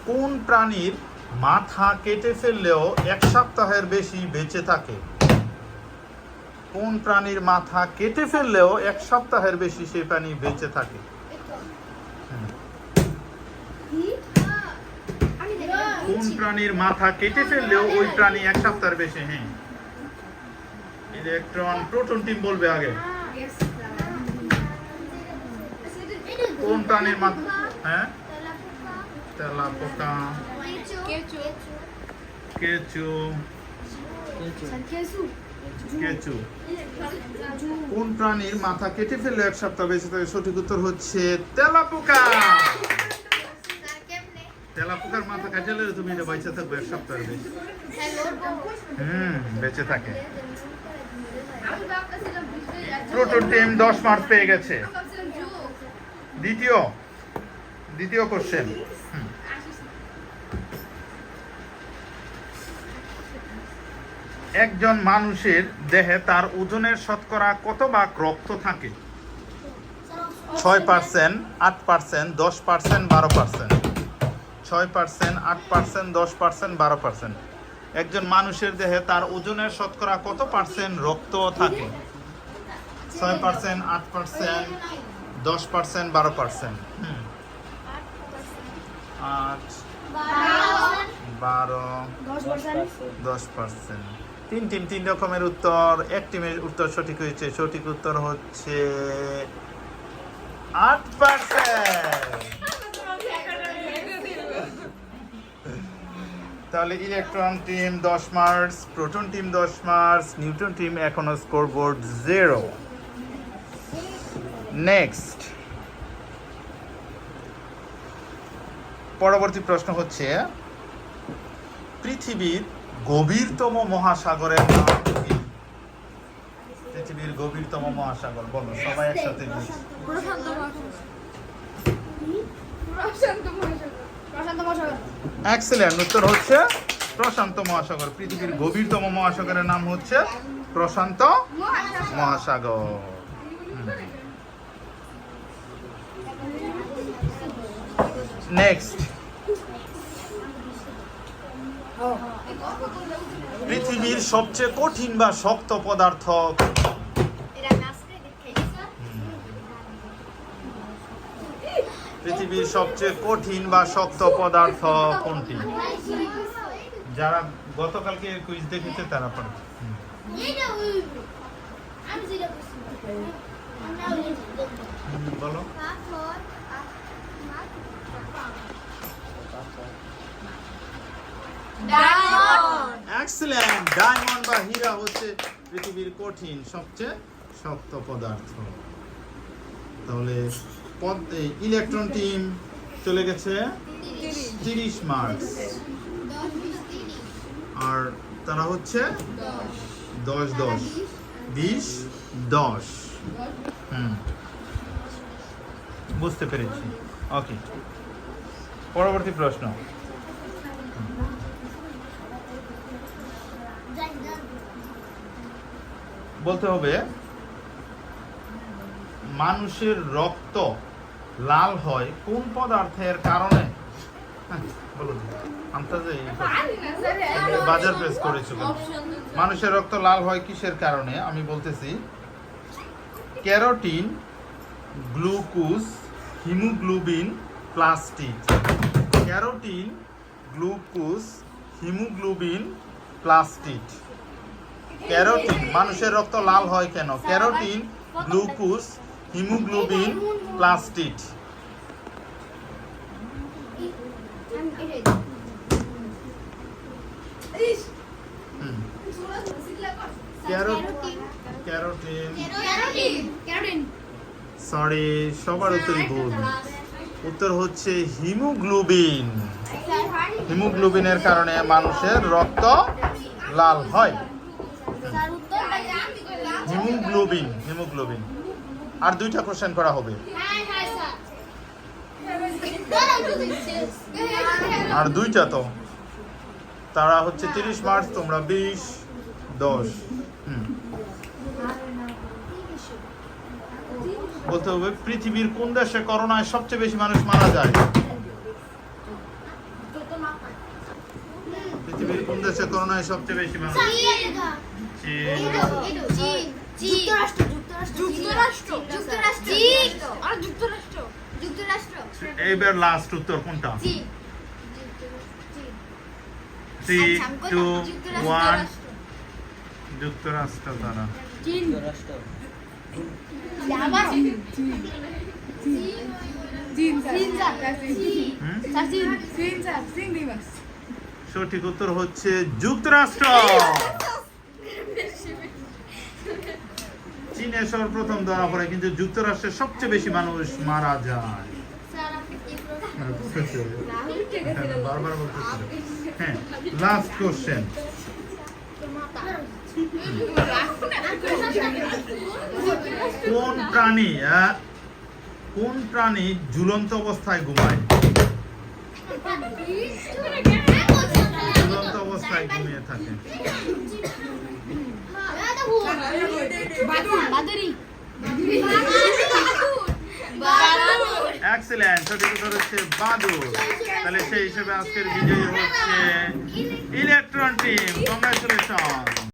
কোন প্রাণীর মাথা কেটে ফেললেও 1 সপ্তাহের বেশি বেঁচে থাকে? কোন প্রাণীর মাথা কেটে ফেললেও 1 সপ্তাহের বেশি সেই প্রাণী বেঁচে থাকে? কোন প্রাণীর মাথা কেটে ফেললেও ওই প্রাণী 1 সপ্তাহের বেশি? হ্যাঁ, ইলেকট্রন প্রোটন টিম বলবে আগে। কোন প্রাণীর মাথা? হ্যাঁ, তেলাপোকা, কেঁচো, কেঁচো। কোন প্রাণীর মাথা কেটে ফেললে 1 সপ্তাহ বেঁচে থাকে? সঠিক উত্তর হচ্ছে তেলাপোকা। তেলাপোকার মাথা কাটলে তুমি বেঁচে থাকবে 1 সপ্তাহের বেশি। বেঁচে থাকে। প্রোটন টিম 10 মার্ক পেয়ে গেছে। দ্বিতীয় কোশ্চেন। একজন মানুষের দেহে তার ওজনের শতকরা কত ভাগ রক্ত থাকে? 6%, 8%, 10%, 12%। 6%, 8%, 10%, 12%। একজন মানুষের দেহে তার ওজনের শতকরা কত পার্সেন্ট রক্ত থাকে? 6%, 8%, 10%, 12%। 8, 12, 10%। তিন রকমের উত্তর। এক টিমের উত্তর সঠিক হয়েছে। সঠিক উত্তর হচ্ছে 8%। তাহলে electron team 10 marks, proton team 10 marks, neutron team এখনো স্কোরবোর্ড 0। নেক্সট, পরবর্তী প্রশ্ন হচ্ছে পৃথিবীর গভীরতম মহাসাগরের নাম কি? পৃথিবীর গভীরতম মহাসাগর বলো সবাই একসাথে। এক্সেলেন্ট, উত্তর হচ্ছে প্রশান্ত মহাসাগর। পৃথিবীর গভীরতম মহাসাগরের নাম হচ্ছে প্রশান্ত মহাসাগর। নেক্সট, পৃথিবীর সবচেয়ে কঠিন বা শক্ত পদার্থ? পৃথিবীর সবচেয়ে কঠিন বা শক্ত পদার্থ কোনটি? যারা গতকালকে কুইজ দেখেছে তারা পারবে। বলো। এক্সেলেন্ট, ডায়মন্ড বা হীরা হচ্ছে পৃথিবীর কঠিন সবচেয়ে শক্ত পদার্থ। তাহলে ইলেকট্রন টিম চলে গেছে 30 মার্কস, আর তারা হচ্ছে 10, 10, 20, 10। বুঝতে পেরেছি। ওকে, পরবর্তী প্রশ্ন। বলতে হবে মানুষের রক্ত লাল হয় কোন পদার্থের কারণে? বলুন, বাজার প্রেস করেছিল। মানুষের রক্ত লাল হয় কিসের কারণে? আমি বলতেছি carotene, glucose, haemoglobin, plastid. Carotene, glucose, haemoglobin, plastid. Carotene, মানুষের রক্ত লাল হয় কেন? Carotene, glucose, haemoglobin, plastid. Carotene, sorry, সবার উত্তরই ভুল। উত্তর হচ্ছে হিমোগ্লোবিন। হিমোগ্লোবিনের কারণে মানুষের রক্ত লাল হয়। হিমোগ্লোবিন। আর 2টা কোশ্চেন করা হবে। আর 2টা তো তারা হচ্ছে 30 মার্কস, তোমরা 20, 10। বলতে হবে পৃথিবীর কোন দেশে করোনায় সবচেয়ে বেশি মানুষ মারা যায়? কোন দেশে করোনায় সবচেয়ে বেশি মানুষ? চীন। এইবার লাস্ট উত্তর কোনটা? 3, 2, 1 যুক্তরাষ্ট্র তারা। সঠিক উত্তর হচ্ছে যুক্তরাষ্ট্র। চীনে সর্বপ্রথম ধরা পড়ে, কিন্তু যুক্তরাষ্ট্রে সবচেয়ে বেশি মানুষ মারা যায়। বারবার বলতেছিল। হ্যাঁ, লাস্ট কোশ্চেন। কোন প্রাণী ঝুলন্ত অবস্থায় ঘুমায়? ঝুলন্ত অবস্থায় ঘুমিয়ে থাকে। এক্সেলেন্ট, সঠিক উত্তর হচ্ছে বাদুড়। তাহলে সেই হিসেবে আজকের বিজয়ী হচ্ছে ইলেকট্রন টিম। কংগ্রাচুলেশন।